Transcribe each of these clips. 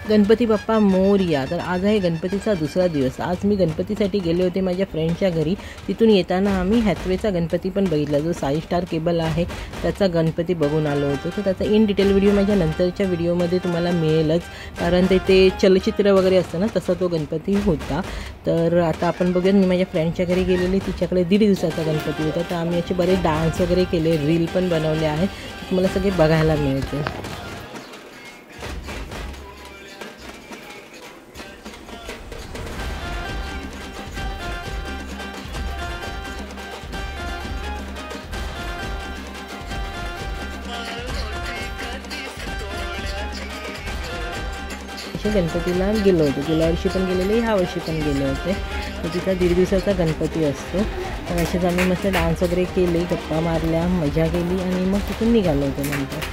गणपती बाप्पा मोरया. तर आज आहे गणपतीचा दुसरा दिवस. आज मी गणपतीसाठी गेले होते माझ्या फ्रेंडच्या घरी. तिथून येताना आम्ही हॅथवेचा गणपती पण बघितला, जो 6 स्टार केबल आहे त्याचा गणपती बघून आलो होतो. तर त्याचा इन डिटेल व्हिडिओ माझ्या नंतरच्या व्हिडिओमध्ये तुम्हाला मिळेलच, कारण ते चलचित्र वगैरे असतं ना, तसा तो गणपती होता. तर आता आपण बघूया. मी माझ्या फ्रेंडच्या घरी गेलेली, तिच्याकडे 1.5 दिवसाचा गणपती होता. तर आम्ही असे बरेच डान्स वगैरे केले, रील पण बनवले आहेत, तुम्हाला सगळे बघायला मिळते. गणपतीला गेलो होतो, गेल्या वर्षी पण गेलेले, ह्या वर्षी पण गेले होते. तर तिचा 1.5 दिवसाचा गणपती असतो. तर असेच आम्ही मस्त डान्स वगैरे केले, गप्पा मारल्या, मजा केली आणि मग तिथून निघालो होतो नंतर.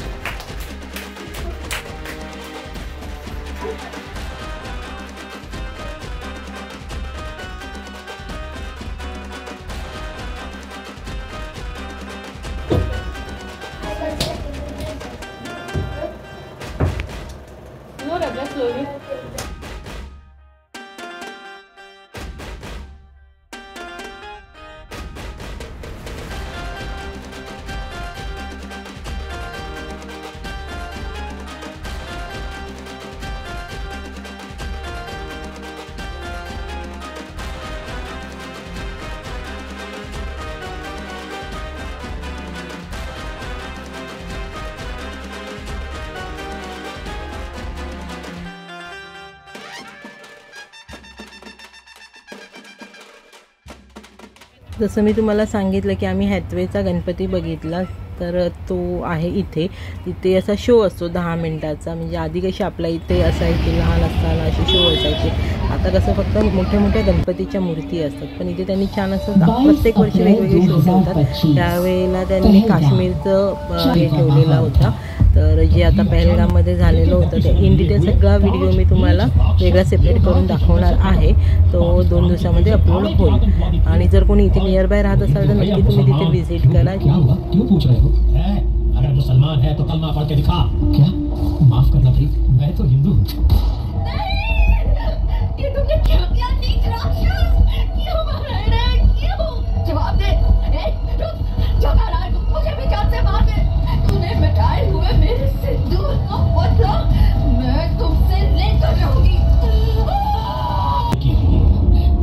जसं मी तुम्हाला सांगितलं की आम्ही हॅथवेचा गणपती बघितला, तर तो आहे इथे. तिथे असा शो असतो 10 मिनिटाचा. म्हणजे आधी कशी आपल्या इथे असायची, लहान असताना असे शो असायचे. आता कसं फक्त मोठ्या मोठ्या गणपतीच्या मूर्ती असतात, पण इथे त्यांनी छान असं प्रत्येक वर्षी वेगवेगळे शो ठेवतात. त्यावेळेला त्यांनी काश्मीरचं हे ठेवलेला होता. तर जे आता पहलगाममध्ये झालेलं होतं ते इन डिटेल सगळा व्हिडिओ मी तुम्हाला वेगळा सेपरेट करून दाखवणार आहे. तो 2 दिवसामध्ये अपलोड होईल. आणि जर कोणी इथे नियर बाय राहत असाल तर नक्की तुम्ही तिथे व्हिजिट करा. क्यों पूछ रहे हो? अगर मुसलमान है तो कलमा पढ़ के दिखा. क्या? माफ करना भाई, मैं तो हिंदू हूँ. ये तुमने क्या किया? नीच राक्षस! क्यों मार रहे हैं? क्यों? जवाब दे. जो कर रहा है तू, मुझे भी जान से मार दे. तूने मिटाए हुए मेरे सिंदूर का बदला मैं तुमसे लेकर रहूंगी.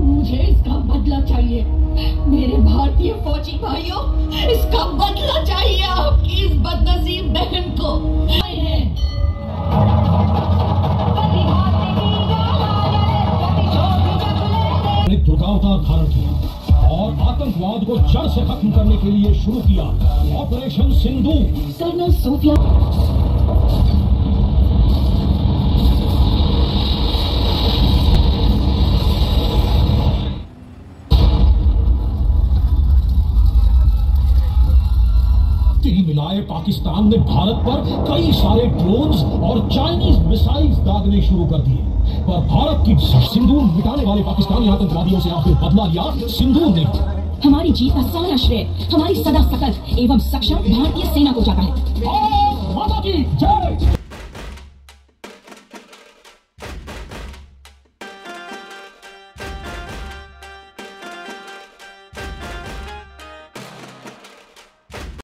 मुझे इसका बदला चाहिए. मेरे भारतीय फौजी भाइयों, इसका बदला चाहिए आपकी इस बदनसीब बहन को. दुर्गावतार धारण किया और आतंकवाद को जड़ से खत्म करने के लिए शुरू किया ऑपरेशन सिंदूर. कर्नल सोफिया मिलाए पाकिस्तान ने भारत पर कई सारे ड्रोन्स और चाइनीज मिसाइल्स दागने शुरू कर दिए, पर भारत की सिंदूर मिटाने वाले पाकिस्तानी आतंकवादियों से आखिर बदला लिया सिंदूर ने. हमारी जीत का सारा श्रेय हमारी सदा सतर्क एवं सक्षम भारतीय सेना को जाता है.